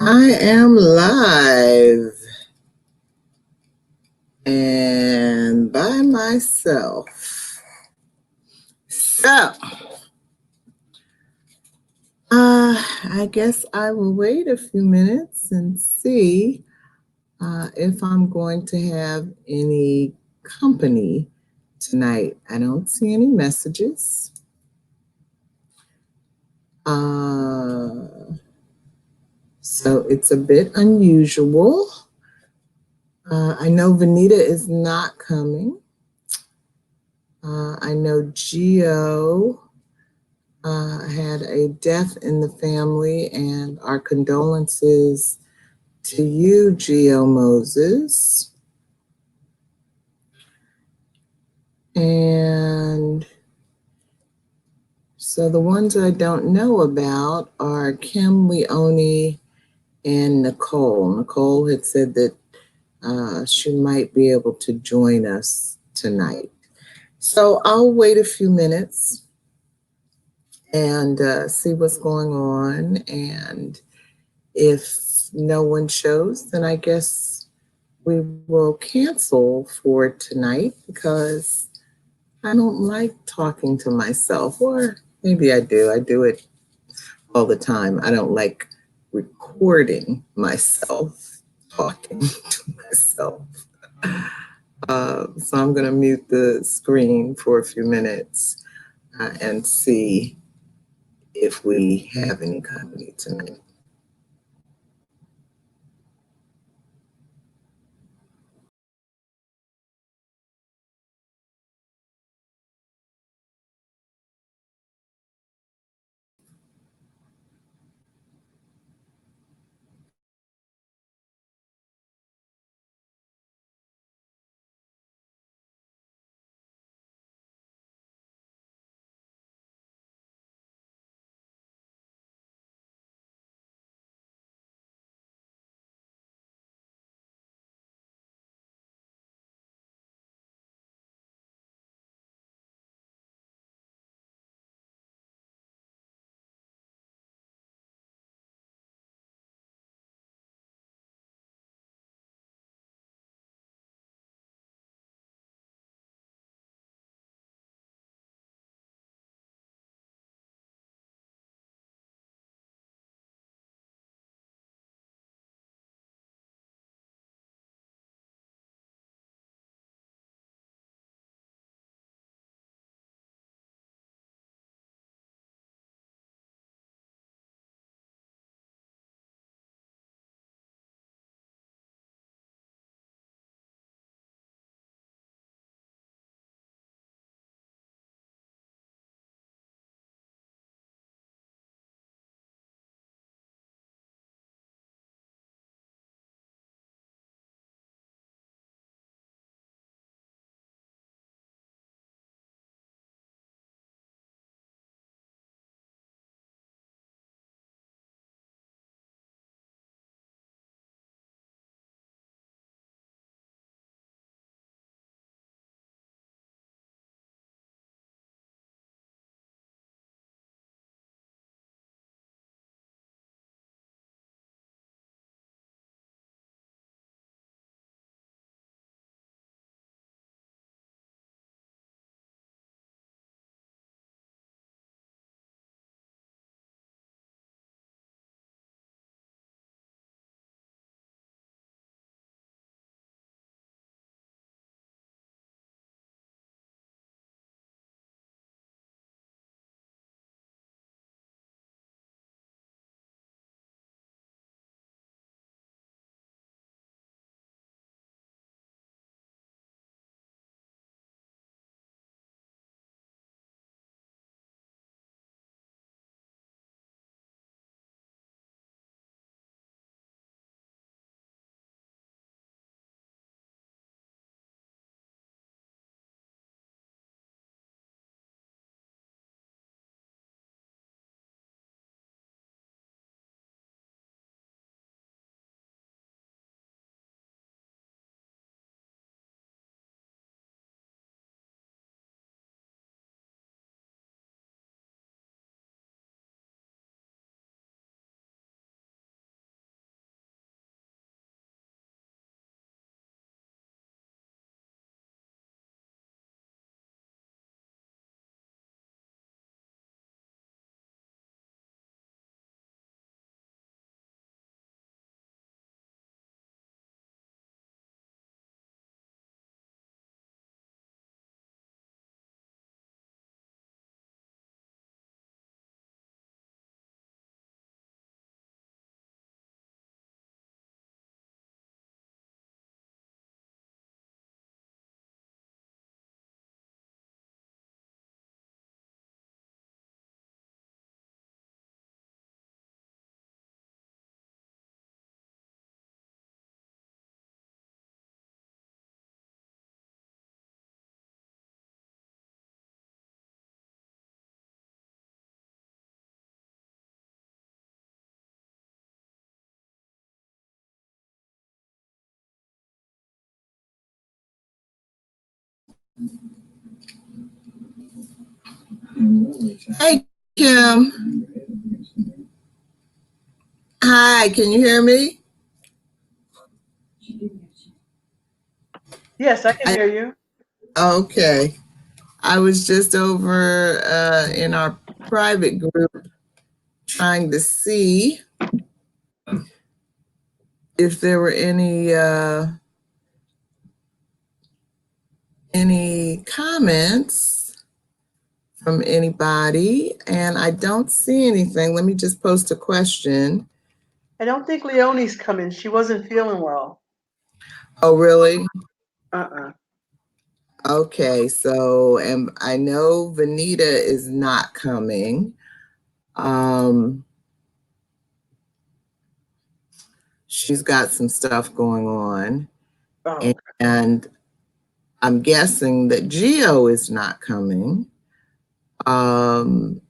I am live and by myself. So, I guess I will wait a few minutes and see if I'm going to have any company tonight. I don't see any messages. So it's a bit unusual. I know Vanita is not coming. I know Gio had a death in the family, and our condolences to you, Gio Moses. And so the ones I don't know about are Kim, Leone, and Nicole. Nicole had said that she might be able to join us tonight. So I'll wait a few minutes and see what's going on. And if no one shows, then I guess we will cancel for tonight because I don't like talking to myself, or maybe I do. I do it all the time. I don't like recording myself talking to myself. So I'm going to mute the screen for a few minutes and see if we have any company tonight. Hey, Kim. Hi, can you hear me? Yes, I can hear you. Okay. I was just over in our private group trying to see if there were any comments from anybody, and I don't see anything. Let me just post a question. I don't think Leonie's coming. She wasn't feeling well. Oh, really? Uh-uh. Okay, so and I know Vanita is not coming. She's got some stuff going on, Oh, and I'm guessing that Geo is not coming. Um,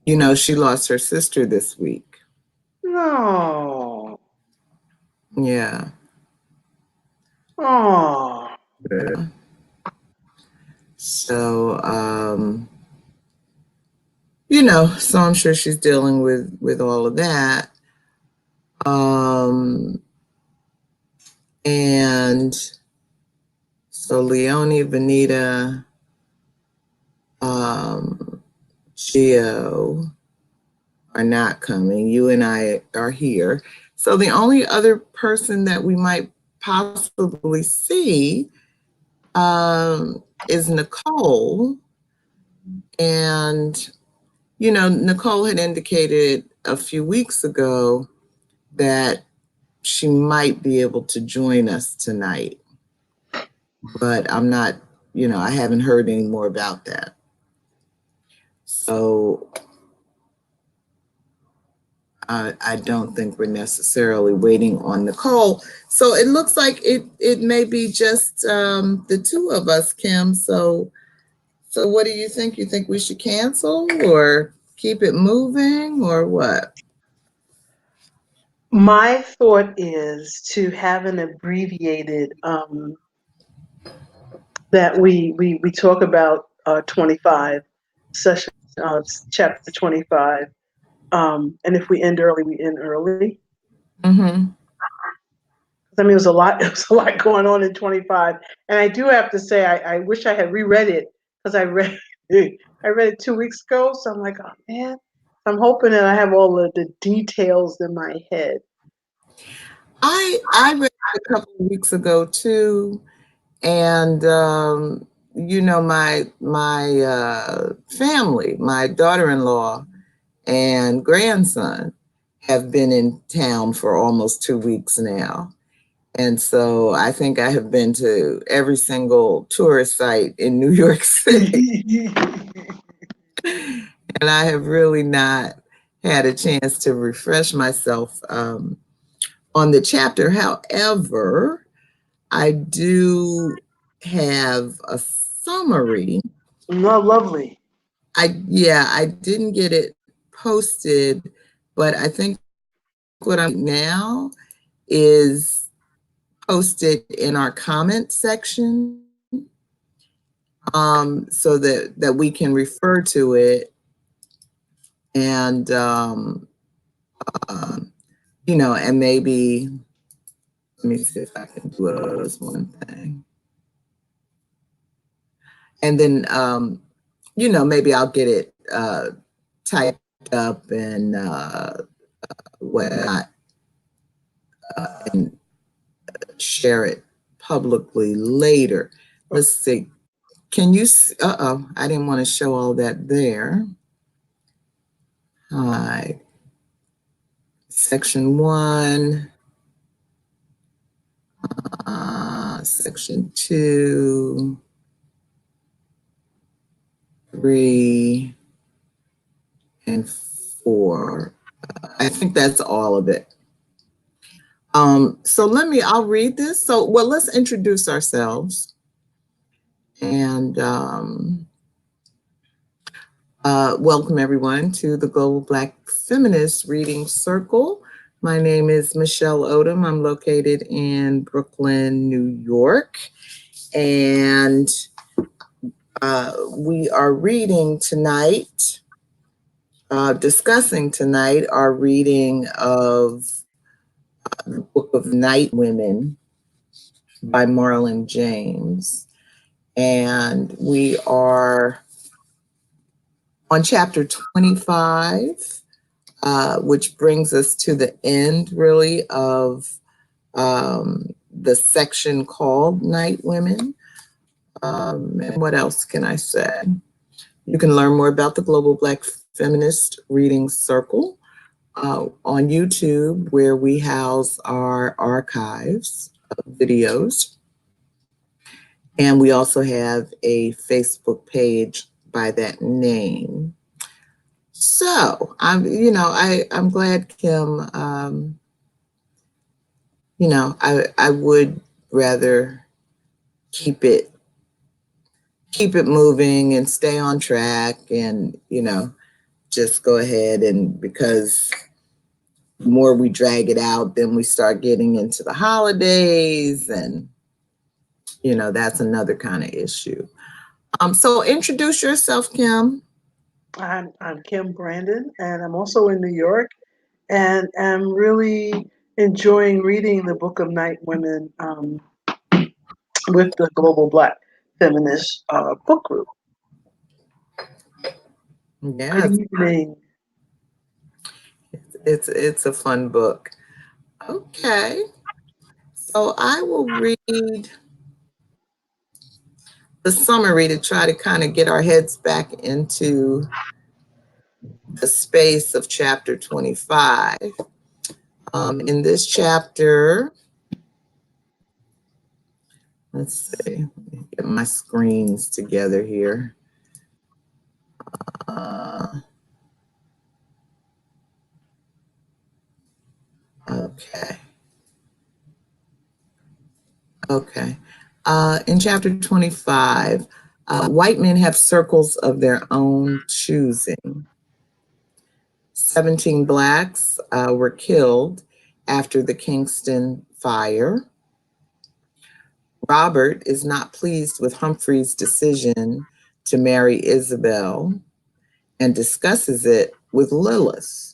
she lost her sister this week. no. Yeah. Oh. So, so I'm sure she's dealing with all of that. And so Leonie, Vanita, Gio are not coming. You and I are here. So the only other person that we might possibly see is Nicole. And, Nicole had indicated a few weeks ago that she might be able to join us tonight. But I'm not, I haven't heard any more about that. So I don't think we're necessarily waiting on Nicole. So it looks like it may be just the two of us, Kim. So what do you think? You think we should cancel or keep it moving or what? My thought is to have an abbreviated that we talk about 25 session chapter 25. And if we end early, we end early. Mm-hmm. I mean, it was a lot. It was a lot going on in 25, and I do have to say, I wish I had reread it because I read it 2 weeks ago. So I'm like, oh man, I'm hoping that I have all of the details in my head. I read it a couple of weeks ago too, and my family, my daughter-in-law and grandson have been in town for almost 2 weeks now. And so I think I have been to every single tourist site in New York City. And I have really not had a chance to refresh myself on the chapter. However, I do have a summary. No, lovely. I didn't get it posted, but I think what I'm now is posted in our comment section, so that we can refer to it and and maybe let me see if I can do this one thing, and then maybe I'll get it typed up and whatnot, and share it publicly later. Let's see. Can you? I didn't want to show all that there. All right. Section 1, Section 2, 3, and 4. I think that's all of it. So I'll read this. So, well, let's introduce ourselves. And welcome everyone to the Global Black Feminist Reading Circle. My name is Michelle Odom. I'm located in Brooklyn, New York. And We are reading tonight, discussing tonight our reading of the book of NightWomen by Marlon James. And we are on chapter 25, which brings us to the end, really, of the section called NightWomen. And what else can I say? You can learn more about the Global Black Feminist Reading Circle on YouTube, where we house our archives of videos. And we also have a Facebook page by that name. So I'm glad, Kim. I would rather keep it moving and stay on track, and just go ahead, and because the more we drag it out, then we start getting into the holidays, and that's another kind of issue. So introduce yourself, Kim. I'm Kim Brandon, and I'm also in New York, and am really enjoying reading the Book of NightWomen with the Global Black Feminist book group. Yeah, Good evening. it's a fun book. Okay, so I will read the summary to try to kind of get our heads back into the space of chapter 25. In this chapter, let's see, let me get my screens together here. Okay. Okay. In chapter 25, white men have circles of their own choosing. 17 blacks were killed after the Kingston fire. Robert is not pleased with Humphrey's decision to marry Isabel and discusses it with Lilith.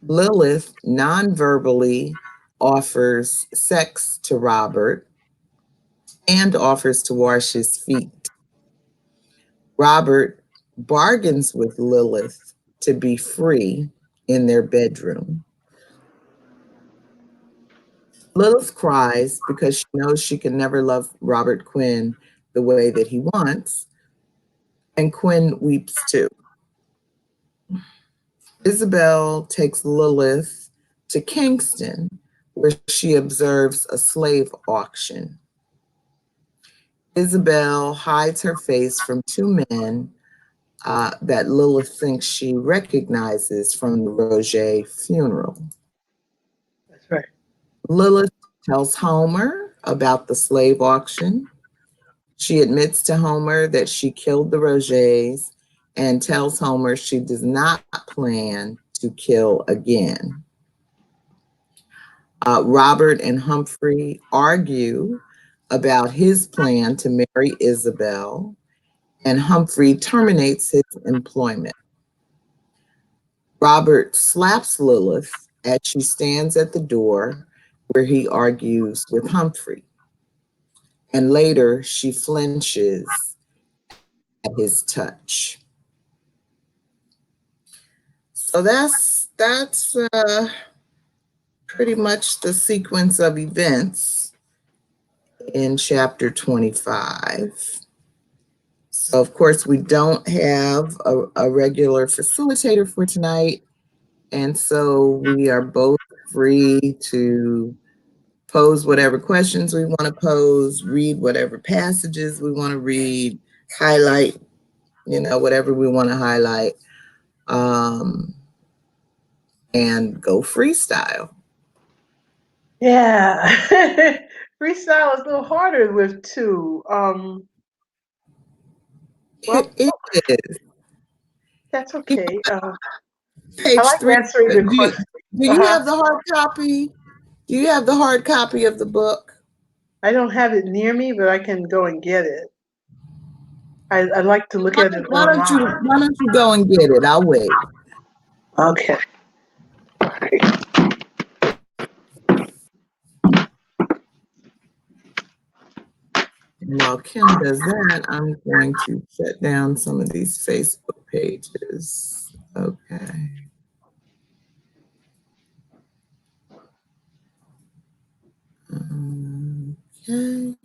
Lilith non-verbally offers sex to Robert and offers to wash his feet. Robert bargains with Lilith to be free in their bedroom. Lilith cries because she knows she can never love Robert Quinn the way that he wants, and Quinn weeps too. Isabel takes Lilith to Kingston, where she observes a slave auction. Isabel hides her face from two men that Lilith thinks she recognizes from the Roget funeral. That's right. Lilith tells Homer about the slave auction. She admits to Homer that she killed the Rogers and tells Homer she does not plan to kill again. Robert and Humphrey argue about his plan to marry Isabel, and Humphrey terminates his employment. Robert slaps Lilith as she stands at the door where he argues with Humphrey. And later she flinches at his touch. So that's pretty much the sequence of events in chapter 25. So of course we don't have a regular facilitator for tonight. And so we are both free to pose whatever questions we want to pose, read whatever passages we want to read, highlight, whatever we want to highlight, and go freestyle. Yeah. Freestyle is a little harder with two. Well, It is. that's okay. I Page like 3. answering the questions. Do you have the hard copy? Do you have the hard copy of the book? I don't have it near me, but I can go and get it. I like to look at it online. Why don't you go and get it? I'll wait. Okay. And while Kim does that, I'm going to shut down some of these Facebook pages. Okay. Okay.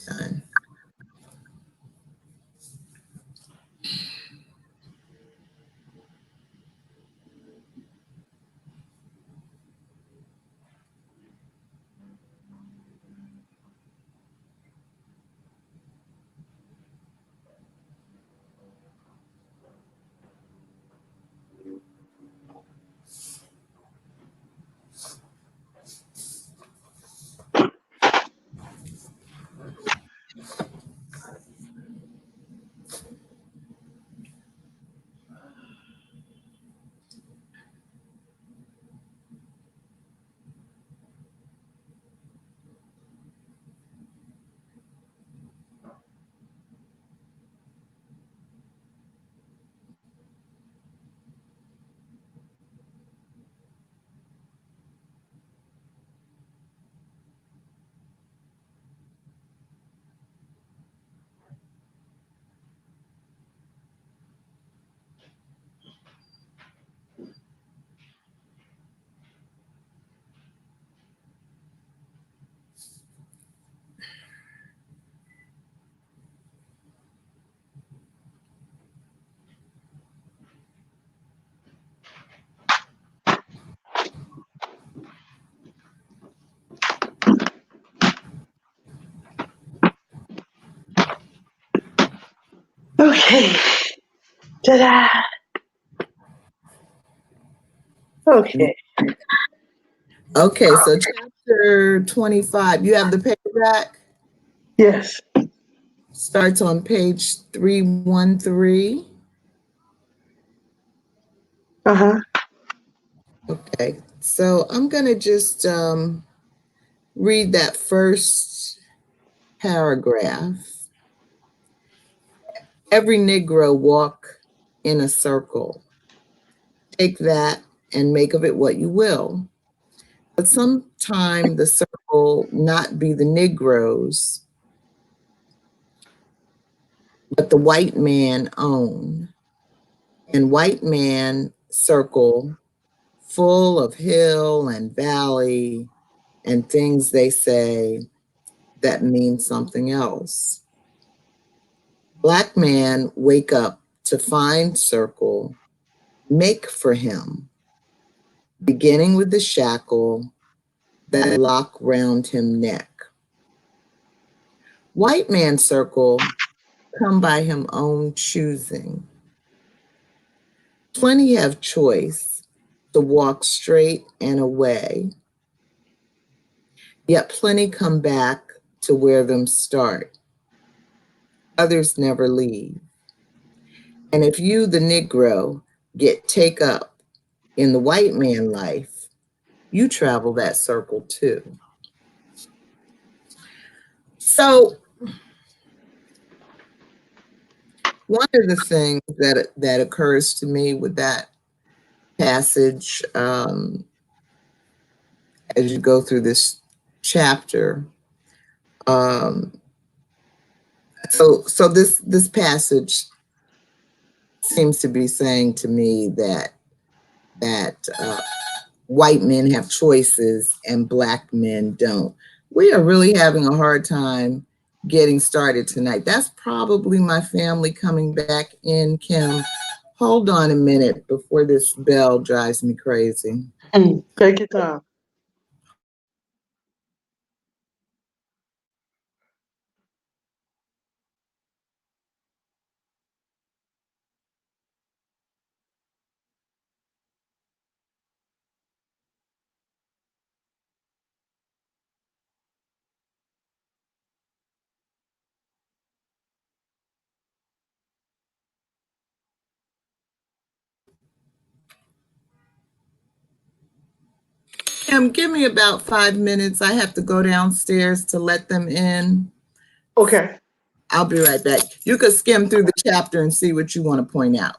Done. Okay. Ta-da. Okay. Okay, so chapter 25, you have the paperback? Yes. Starts on page 313. Uh-huh. Okay, so I'm going to just read that first paragraph. Every Negro walk in a circle. Take that and make of it what you will. But sometime the circle not be the Negroes, but the white man own. And white man circle full of hill and valley and things they say that mean something else. Black man wake up to find circle, make for him, beginning with the shackle that lock round him neck. White man circle come by him own choosing. Plenty have choice to walk straight and away, yet plenty come back to where them start. Others never leave. And if you, the Negro, get take up in the white man life, you travel that circle too. So one of the things that occurs to me with that passage as you go through this chapter, um, so this passage seems to be saying to me that white men have choices and black men don't. We are really having a hard time getting started tonight. That's probably my family coming back in, Kim. Hold on a minute before this bell drives me crazy. Take your time. Kim, give me about 5 minutes. I have to go downstairs to let them in. Okay. I'll be right back. You could skim through the chapter and see what you want to point out.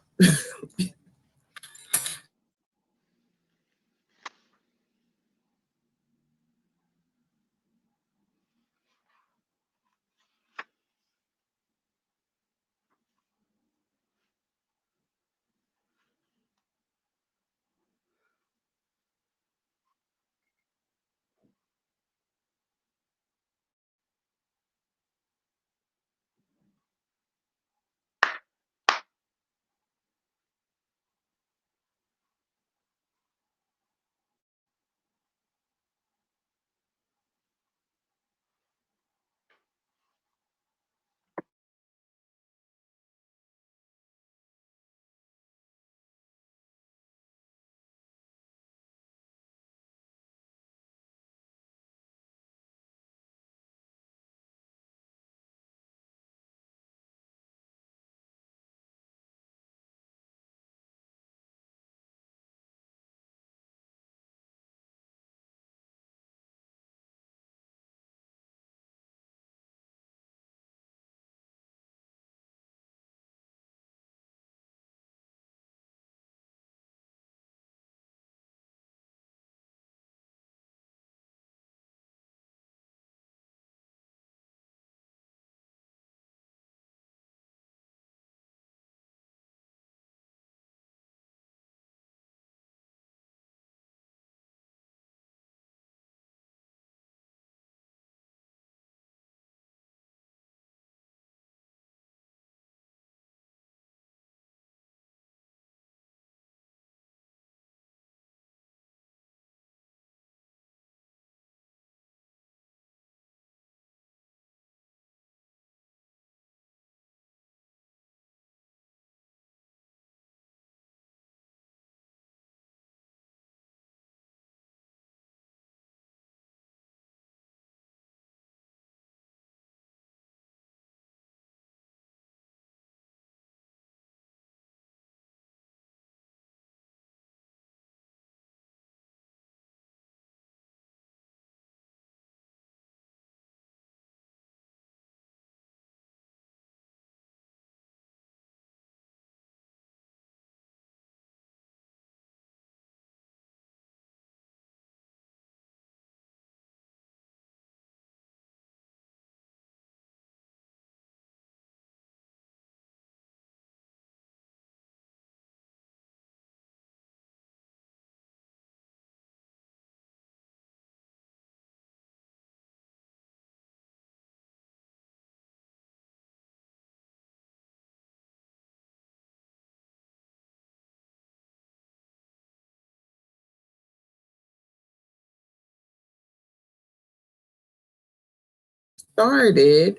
Started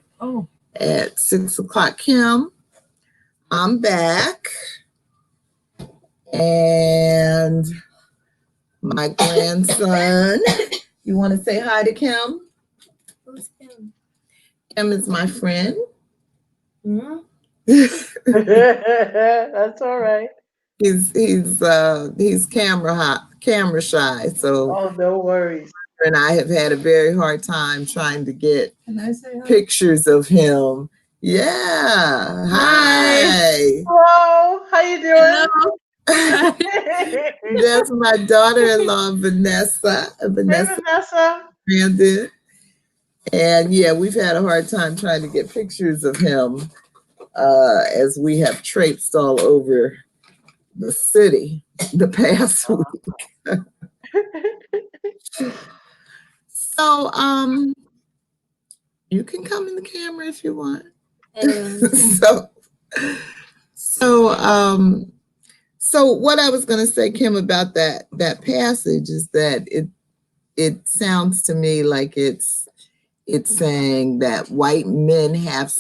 at 6 o'clock. Kim, I'm back. And my grandson, you want to say hi to Kim? Who's Kim? Kim is my friend. Mm-hmm. That's all right. He's camera shy, so oh, no worries. And I have had a very hard time trying to get pictures of him. Yeah. Hi. Hello. How you doing? That's my daughter-in-law, Vanessa. Hey, Vanessa. Brandon. And yeah, we've had a hard time trying to get pictures of him as we have traipsed all over the city the past week. So, you can come in the camera if you want. So what I was going to say, Kim, about that passage is that it sounds to me like it's saying that white men have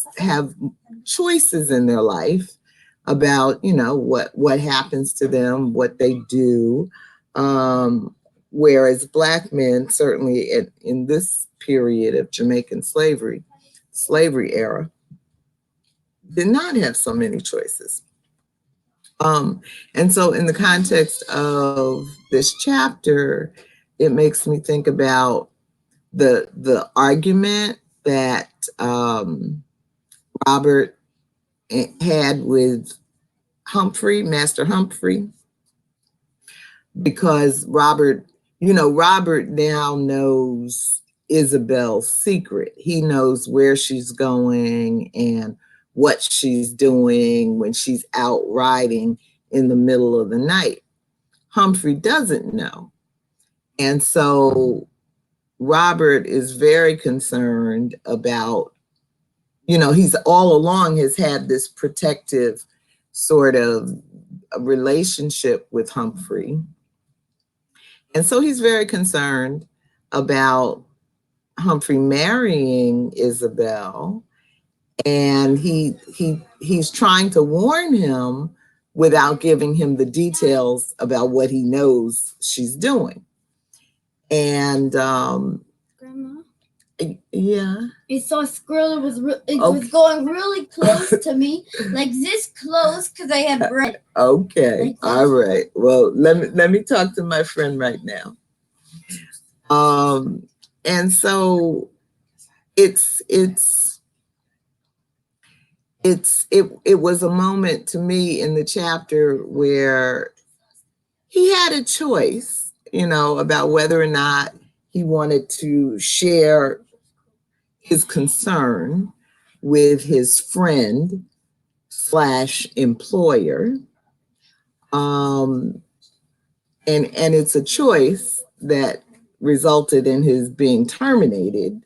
choices in their life about what happens to them, what they do, whereas black men, certainly in this period of Jamaican slavery era, did not have so many choices. And so in the context of this chapter, it makes me think about the argument that Robert had with Humphrey, Master Humphrey, because Robert, Robert now knows Isabel's secret. He knows where she's going and what she's doing when she's out riding in the middle of the night. Humphrey doesn't know. And so Robert is very concerned about, he's all along has had this protective sort of relationship with Humphrey. And so he's very concerned about Humphrey marrying Isabel. And he's trying to warn him without giving him the details about what he knows she's doing. And Grandma? Yeah. I saw a squirrel. Was going really close to me, like this close, because I had bread. Okay, like all right. Well, let me talk to my friend right now. And so it was a moment to me in the chapter where he had a choice, about whether or not he wanted to share his concern with his friend / employer. And it's a choice that resulted in his being terminated.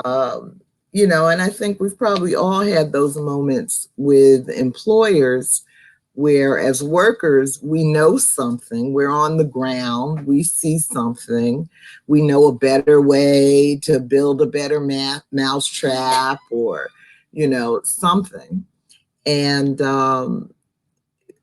And I think we've probably all had those moments with employers where, as workers, we know something, we're on the ground, we see something, we know a better way to build a better mousetrap or, something. And, and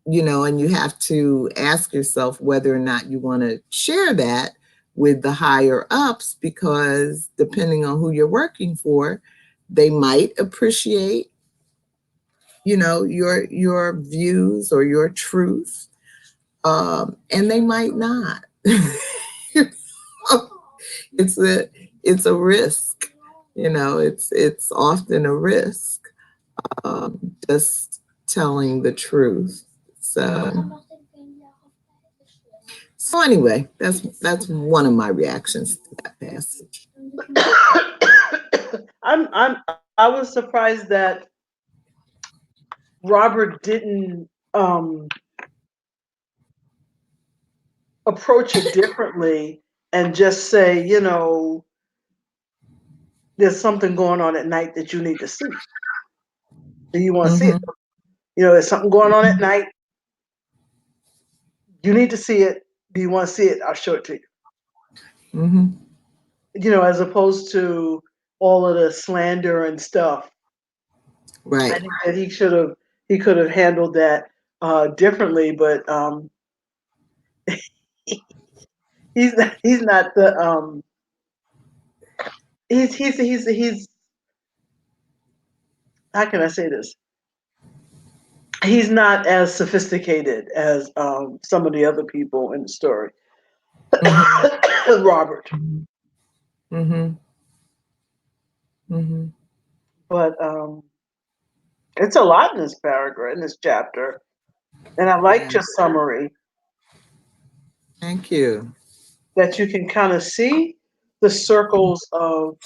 you have to ask yourself whether or not you want to share that with the higher ups, because depending on who you're working for, they might appreciate, your views or your truth, and they might not. It's a risk, it's often a risk, just telling the truth. So anyway, that's one of my reactions to that passage. I was surprised that Robert didn't approach it differently and just say, there's something going on at night that you need to see. Do you want to see it? There's something going on at night. You need to see it. Do you want to see it? I'll show it to you. As opposed to all of the slander and stuff. Right. I think that he could have handled that differently, but he's not the he's how can I say this? He's not as sophisticated as some of the other people in the story. Robert. But it's a lot in this paragraph, in this chapter. And I liked your summary. Thank you. That you can kind of see the circles of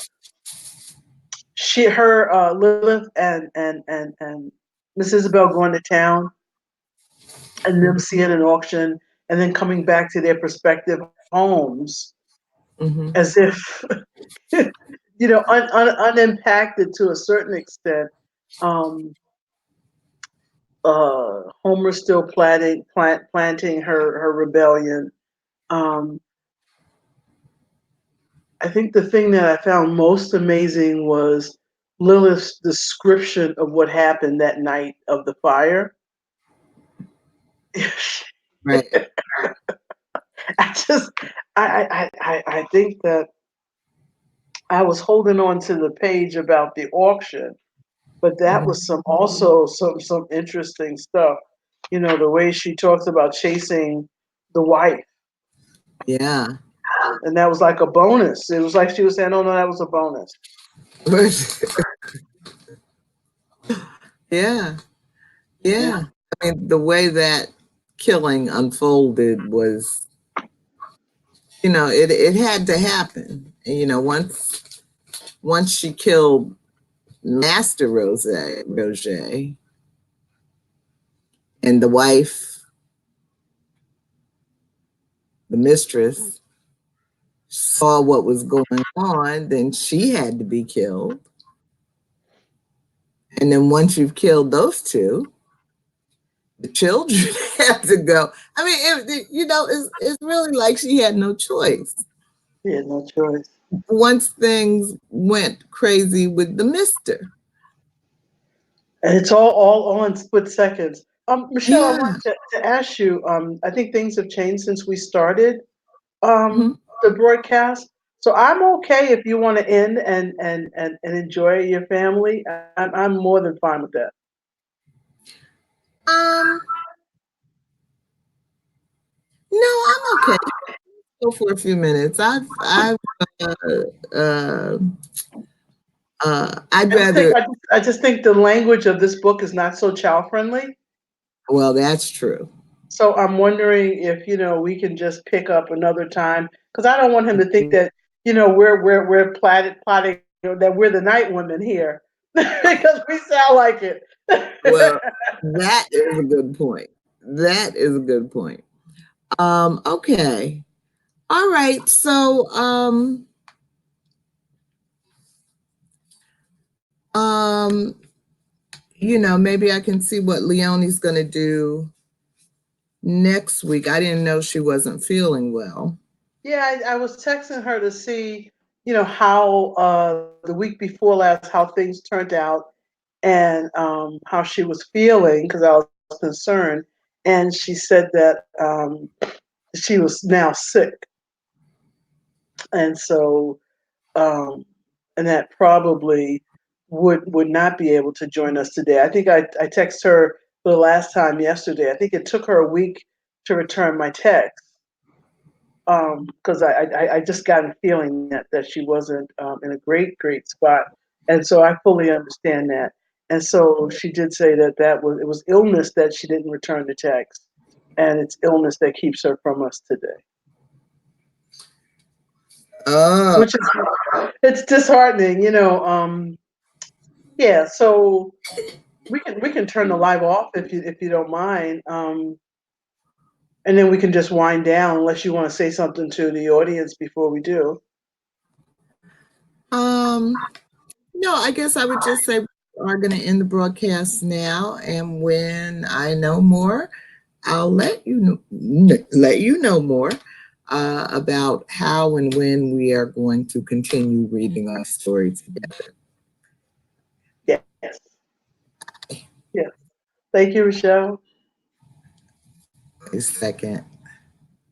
Lilith and Miss Isabel going to town and them seeing an auction and then coming back to their prospective homes as if, unimpacted to a certain extent. Homer's still planting her rebellion. I think the thing that I found most amazing was Lilith's description of what happened that night of the fire. Right. I think that I was holding on to the page about the auction, but that was some interesting stuff. The way she talks about chasing the wife. Yeah. And that was like a bonus. It was like she was saying, oh no, that was a bonus. Yeah. Yeah. I mean, the way that killing unfolded was, it had to happen. And, once she killed Master Roger, and the wife, the mistress, saw what was going on, then she had to be killed. And then once you've killed those two, the children have to go. I mean, it's really like she had no choice. She had no choice. Once things went crazy with the mister. And it's all in split seconds. Michelle, I Yeah. wanted to ask you, I think things have changed since we started Mhm. the broadcast. So I'm okay if you want to end and enjoy your family. I'm more than fine with that. No, I'm okay. Go for a few minutes. I'd rather. I just think the language of this book is not so child friendly. Well, that's true. So I'm wondering if we can just pick up another time, because I don't want him to think that we're plotting that we're the NightWomen here because we sound like it. Well, that is a good point. That is a good point. Okay. All right. So, maybe I can see what Leonie's going to do next week. I didn't know she wasn't feeling well. Yeah, I was texting her to see, how the week before last, how things turned out, and how she was feeling, because I was concerned. And she said that she was now sick, and so and that probably would not be able to join us today. I think I texted her for the last time yesterday. I think it took her a week to return my text. Because I just got a feeling that she wasn't in a great spot, and so I fully understand that. And so she did say that it was illness that she didn't return the text, and it's illness that keeps her from us today. Which is it's disheartening, Yeah, so we can turn the live off if you don't mind. And then we can just wind down unless you want to say something to the audience before we do. No, I guess I would just say we are going to end the broadcast now, and when I know more, I'll let you know more about how and when we are going to continue reading our story together. Yes. Yes. Thank you, Rochelle. A second.